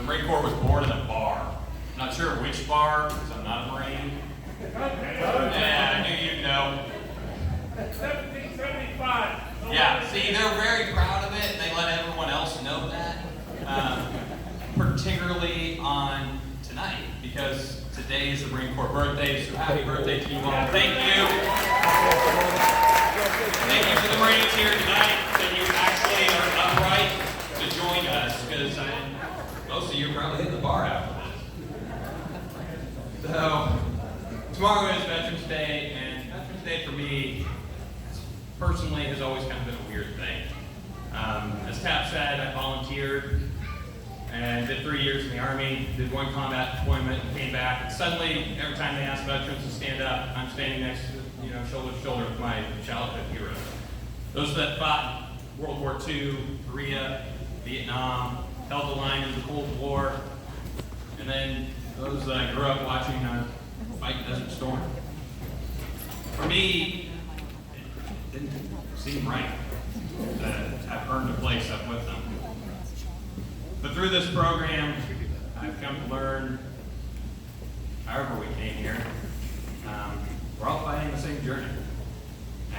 Marine Corps was born in a bar. I'm not sure which bar, because I'm not a Marine. Yeah, I knew you'd know. 1775. Yeah, see, they're very proud of it. They let everyone else know that. Particularly on tonight, because today is the Marine Corps birthday, so happy birthday to you all. Thank you. Thank you for the Marines here tonight, that you actually are upright to join us, because most of you are probably in the bar after this. So, tomorrow is Veterans Day, and Veterans Day for me, personally, has always kind of been a weird thing. As Tap said, I volunteered and did 3 years in the Army, did one combat deployment, and came back. And suddenly, every time they ask veterans to stand up, I'm standing next to, shoulder to shoulder with my childhood heroes. Those that fought World War II, Korea, Vietnam, held the line in the Cold War, and then those that I grew up watching fight Desert Storm. For me, it didn't seem right that I've earned a place up with them. But through this program, I've come to learn, however we came here, we're all fighting the same journey.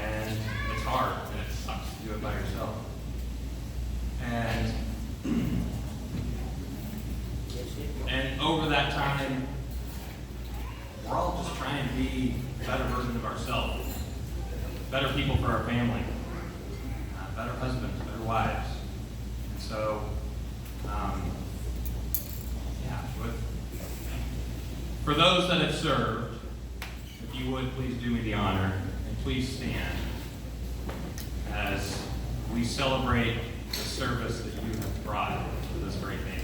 And it's hard, and it sucks to do it by yourself. And over that time, we're all just trying to be a better version of ourselves, better people for our family, better husbands, better wives. And so, for those that have served, if you would please do me the honor and please stand as we celebrate the service that you have brought to this great nation.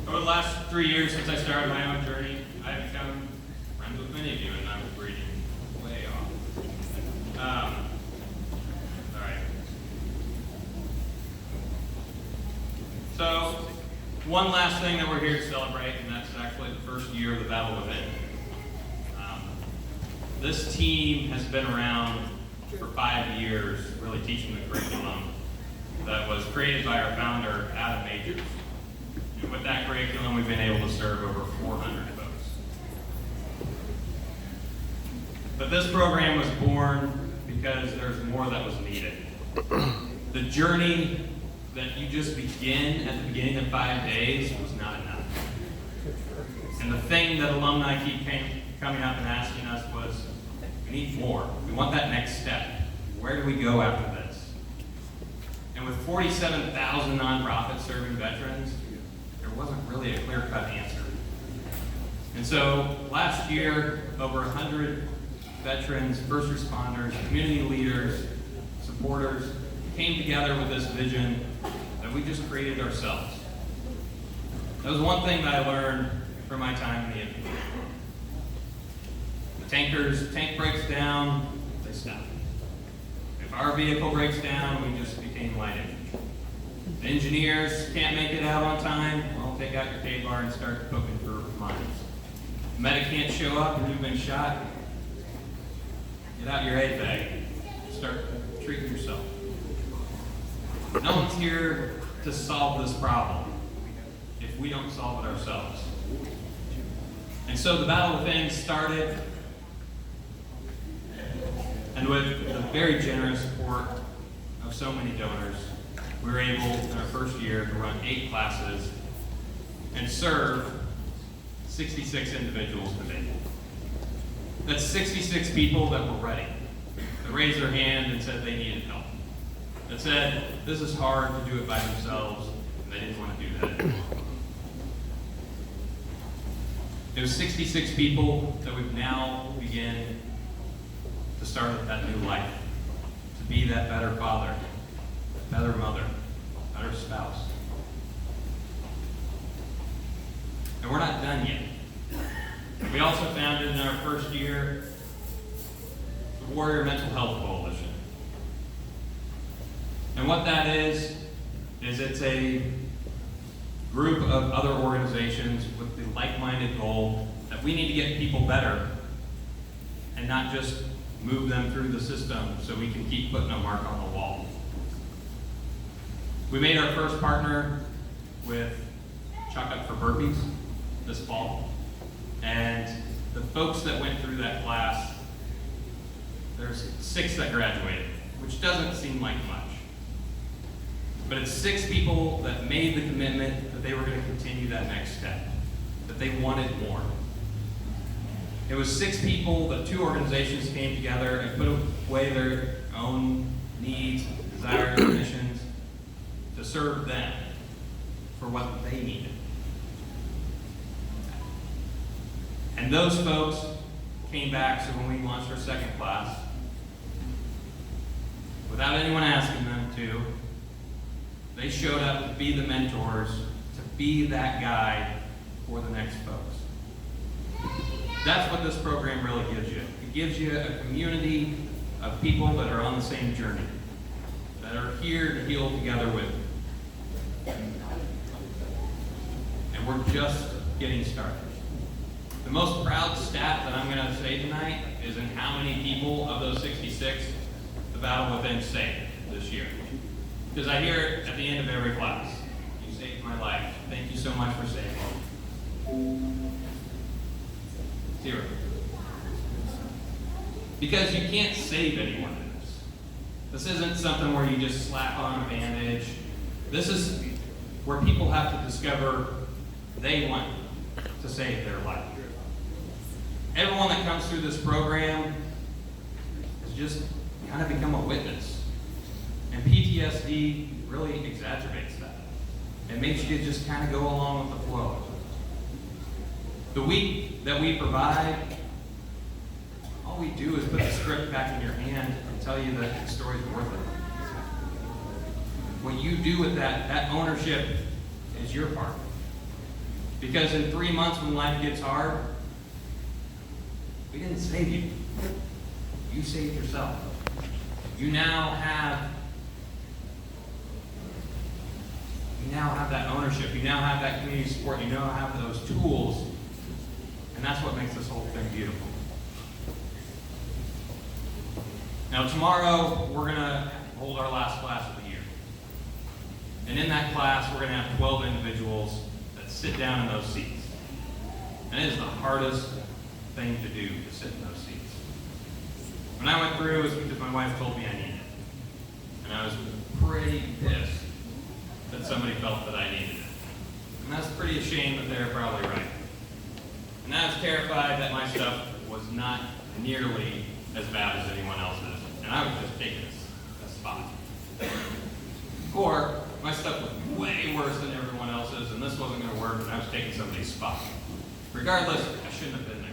Over the last 3 years since I started my own journey, I've become friends with many of you, and I'm reading way off. All right. So, one last thing that we're here to celebrate, and that's actually the first year of the Battle Within. This team has been around for 5 years, really teaching the curriculum that was created by our founder, Adam Majors. And with that curriculum, we've been able to serve over 400 folks. But this program was born because there's more that was needed. The journey that you just begin at the beginning of 5 days was not enough. And the thing that alumni keep coming up and asking us was, we need more. We want that next step. Where do we go after this? And with 47,000 nonprofits serving veterans, there wasn't really a clear-cut answer. And so last year, over 100 veterans, first responders, community leaders, supporters came together with this vision that we just created ourselves. That was one thing that I learned from my time in the infantry. The tank breaks down, they stop. If our vehicle breaks down, we just became light infantry. The engineers can't make it out on time, well, take out your K-bar and start poking for mines. The medic can't show up and you've been shot, get out your aid bag, start treating yourself. No one's here to solve this problem if we don't solve it ourselves. And so the Battle Within started, and with the very generous support of so many donors, we were able, in our first year, to run 8 classes and serve 66 individuals today. That's 66 people that were ready, that raised their hand and said they needed help. That said, this is hard to do it by themselves, and they didn't want to do that. It was 66 people that would now begin to start that new life, to be that better father, better mother, better spouse. And we're not done yet. We also founded in our first year the Warrior Mental Health Coalition. And what that is it's a group of other organizations with the like-minded goal that we need to get people better and not just move them through the system so we can keep putting a mark on the wall. We made our first partner with Chuck Up for Burpees this fall. And the folks that went through that class, there's 6 that graduated, which doesn't seem like much. But it's 6 people that made the commitment that they were going to continue that next step, that they wanted more. It was 6 people that 2 organizations came together and put away their own needs, desires, and missions to serve them for what they needed. And those folks came back, so when we launched our second class, without anyone asking them to, they showed up to be the mentors, to be that guide for the next folks. That's what this program really gives you. It gives you a community of people that are on the same journey, that are here to heal together with you. And we're just getting started. The most proud stat that I'm going to say tonight is in how many people of those 66 the Battle Within saved this year. Because I hear it at the end of every class. You saved my life. Thank you so much for saving. 0. Because you can't save anyone in this. This isn't something where you just slap on a bandage. This is where people have to discover they want to save their life. Everyone that comes through this program has just kind of become a witness. And PTSD really exacerbates that. It makes you just kind of go along with the flow. The week that we provide, all we do is put the script back in your hand and tell you that the story's worth it. What you do with that ownership is your part. Because in 3 months when life gets hard, we didn't save you. You saved yourself. You now have that ownership. You now have that community support. You now have those tools. And that's what makes this whole thing beautiful. Now tomorrow, we're going to hold our last class of the year. And in that class, we're going to have 12 individuals that sit down in those seats. And it is the hardest thing to do, to sit in those seats. When I went through, it was because my wife told me I needed it. And I was pretty pissed that somebody felt that I needed it. And that's pretty ashamed that they're probably right. And I was terrified that my stuff was not nearly as bad as anyone else's. And I was just taking a spot. Or my stuff was way worse than everyone else's, and this wasn't going to work, and I was taking somebody's spot. Regardless, I shouldn't have been there.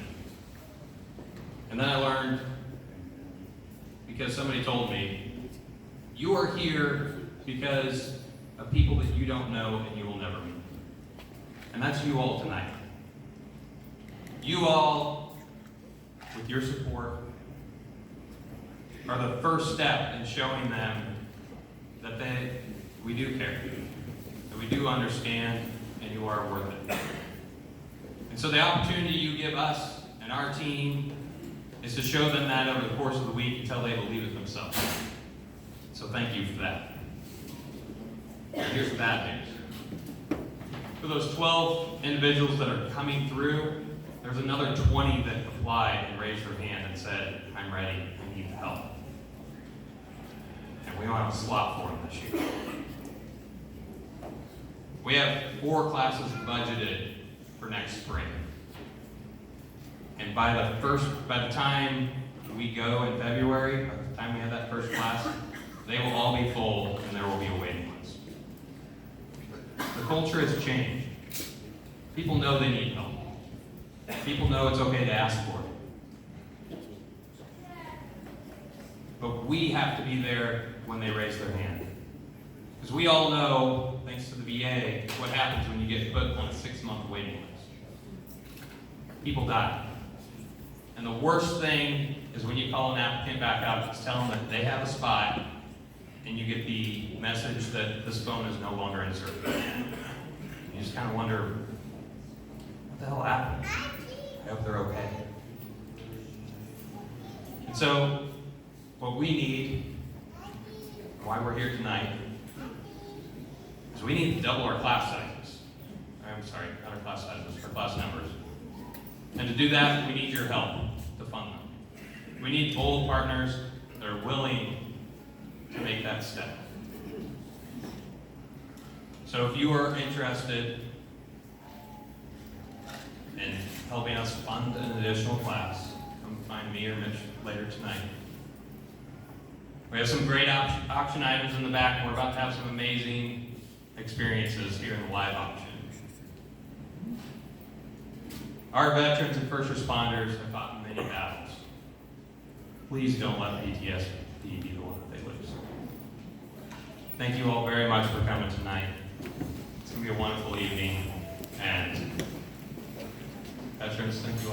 And then I learned, because somebody told me, you are here because of people that you don't know and you will never meet. And that's you all tonight. You all, with your support, are the first step in showing them that we do care, that we do understand, and you are worth it. And so the opportunity you give us and our team is to show them that over the course of the week until they believe it themselves. So thank you for that. And here's the bad news. For those 12 individuals that are coming through, there's another 20 that applied and raised their hand and said, I'm ready, I need help. And we don't have a slot for them this year. We have 4 classes budgeted for next spring. And by the time we go in February, by the time we have that first class, they will all be full and there will be a waiting list. The culture has changed. People know they need help. People know it's okay to ask for it. But we have to be there when they raise their hand. Because we all know, thanks to the VA, what happens when you get put on a 6-month waiting list. People die. And the worst thing is when you call an applicant back out, just tell them that they have a spot, and you get the message that this phone is no longer in service. You just kind of wonder, what the hell happened? I hope they're okay. And so, what we need, and why we're here tonight, is we need to double our class sizes. I'm sorry, not our class sizes, our class numbers. And to do that, we need your help to fund them. We need bold partners that are willing to make that step. So if you are interested in helping us fund an additional class, come find me or Mitch later tonight. We have some great auction items in the back, and we're about to have some amazing experiences here in the live auction. Our veterans and first responders have fought in many battles. Please don't let PTSD be the one that they lose. Thank you all very much for coming tonight. It's going to be a wonderful evening, and veterans, thank you all.